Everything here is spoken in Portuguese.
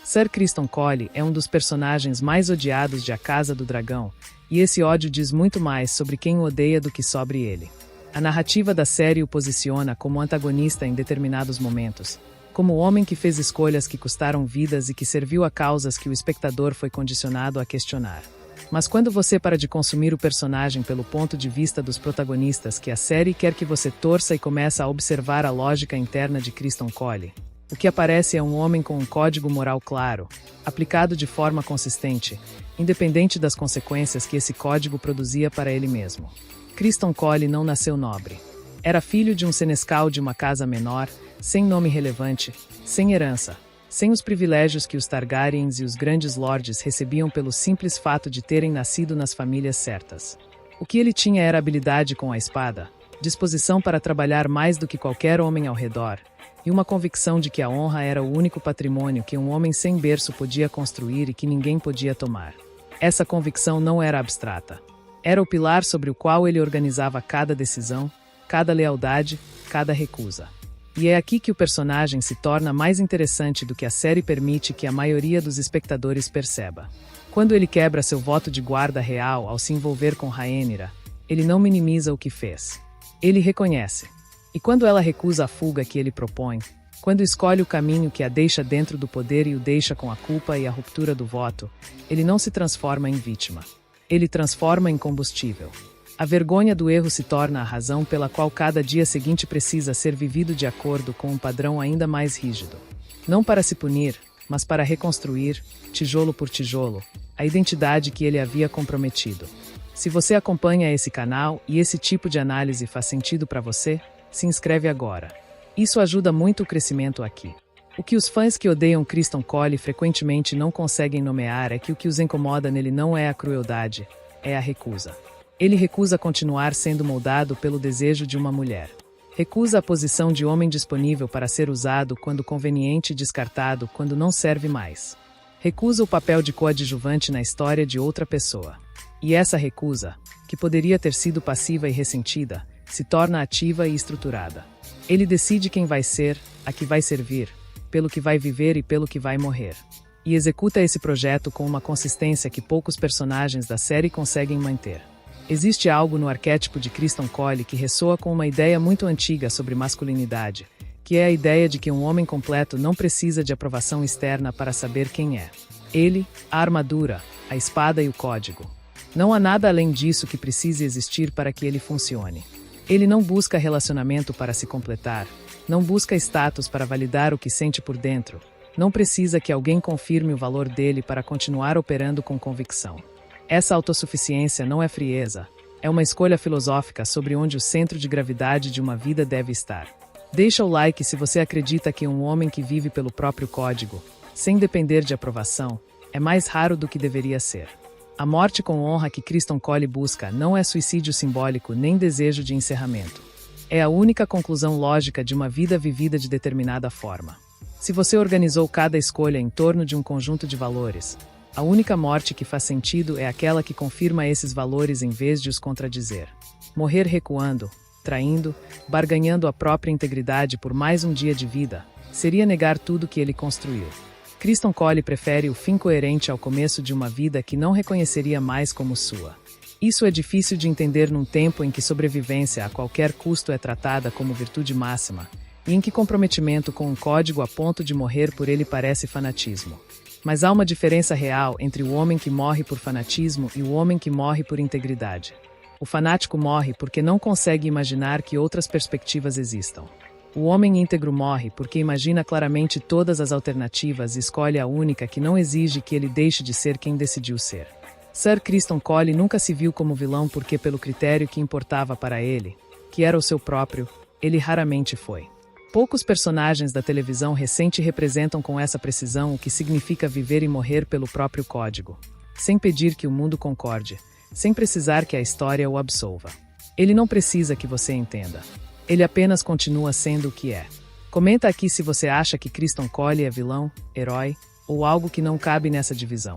Sir Criston Cole é um dos personagens mais odiados de A Casa do Dragão, e esse ódio diz muito mais sobre quem o odeia do que sobre ele. A narrativa da série o posiciona como antagonista em determinados momentos, como o homem que fez escolhas que custaram vidas e que serviu a causas que o espectador foi condicionado a questionar. Mas quando você para de consumir o personagem pelo ponto de vista dos protagonistas que a série quer que você torça e começa a observar a lógica interna de Criston Cole, o que aparece é um homem com um código moral claro, aplicado de forma consistente, independente das consequências que esse código produzia para ele mesmo. Criston Cole não nasceu nobre. Era filho de um senescal de uma casa menor, sem nome relevante, sem herança, sem os privilégios que os Targaryens e os grandes lords recebiam pelo simples fato de terem nascido nas famílias certas. O que ele tinha era habilidade com a espada, disposição para trabalhar mais do que qualquer homem ao redor, e uma convicção de que a honra era o único patrimônio que um homem sem berço podia construir e que ninguém podia tomar. Essa convicção não era abstrata. Era o pilar sobre o qual ele organizava cada decisão, cada lealdade, cada recusa. E é aqui que o personagem se torna mais interessante do que a série permite que a maioria dos espectadores perceba. Quando ele quebra seu voto de guarda real ao se envolver com Rhaenyra, ele não minimiza o que fez. Ele reconhece. E quando ela recusa a fuga que ele propõe, quando escolhe o caminho que a deixa dentro do poder e o deixa com a culpa e a ruptura do voto, ele não se transforma em vítima. Ele transforma em combustível. A vergonha do erro se torna a razão pela qual cada dia seguinte precisa ser vivido de acordo com um padrão ainda mais rígido. Não para se punir, mas para reconstruir, tijolo por tijolo, a identidade que ele havia comprometido. Se você acompanha esse canal e esse tipo de análise faz sentido para você, se inscreve agora. Isso ajuda muito o crescimento aqui. O que os fãs que odeiam Criston Cole frequentemente não conseguem nomear é que o que os incomoda nele não é a crueldade, é a recusa. Ele recusa continuar sendo moldado pelo desejo de uma mulher. Recusa a posição de homem disponível para ser usado quando conveniente e descartado quando não serve mais. Recusa o papel de coadjuvante na história de outra pessoa. E essa recusa, que poderia ter sido passiva e ressentida, se torna ativa e estruturada. Ele decide quem vai ser, a que vai servir, pelo que vai viver e pelo que vai morrer. E executa esse projeto com uma consistência que poucos personagens da série conseguem manter. Existe algo no arquétipo de Criston Cole que ressoa com uma ideia muito antiga sobre masculinidade, que é a ideia de que um homem completo não precisa de aprovação externa para saber quem é. Ele, a armadura, a espada e o código. Não há nada além disso que precise existir para que ele funcione. Ele não busca relacionamento para se completar, não busca status para validar o que sente por dentro, não precisa que alguém confirme o valor dele para continuar operando com convicção. Essa autossuficiência não é frieza, é uma escolha filosófica sobre onde o centro de gravidade de uma vida deve estar. Deixa o like se você acredita que um homem que vive pelo próprio código, sem depender de aprovação, é mais raro do que deveria ser. A morte com honra que Criston Cole busca não é suicídio simbólico nem desejo de encerramento. É a única conclusão lógica de uma vida vivida de determinada forma. Se você organizou cada escolha em torno de um conjunto de valores, a única morte que faz sentido é aquela que confirma esses valores em vez de os contradizer. Morrer recuando, traindo, barganhando a própria integridade por mais um dia de vida, seria negar tudo que ele construiu. Criston Cole prefere o fim coerente ao começo de uma vida que não reconheceria mais como sua. Isso é difícil de entender num tempo em que sobrevivência a qualquer custo é tratada como virtude máxima, e em que comprometimento com um código a ponto de morrer por ele parece fanatismo. Mas há uma diferença real entre o homem que morre por fanatismo e o homem que morre por integridade. O fanático morre porque não consegue imaginar que outras perspectivas existam. O homem íntegro morre porque imagina claramente todas as alternativas e escolhe a única que não exige que ele deixe de ser quem decidiu ser. Sir Criston Cole nunca se viu como vilão porque, pelo critério que importava para ele, que era o seu próprio, ele raramente foi. Poucos personagens da televisão recente representam com essa precisão o que significa viver e morrer pelo próprio código, sem pedir que o mundo concorde, sem precisar que a história o absolva. Ele não precisa que você entenda. Ele apenas continua sendo o que é. Comenta aqui se você acha que Criston Cole é vilão, herói, ou algo que não cabe nessa divisão.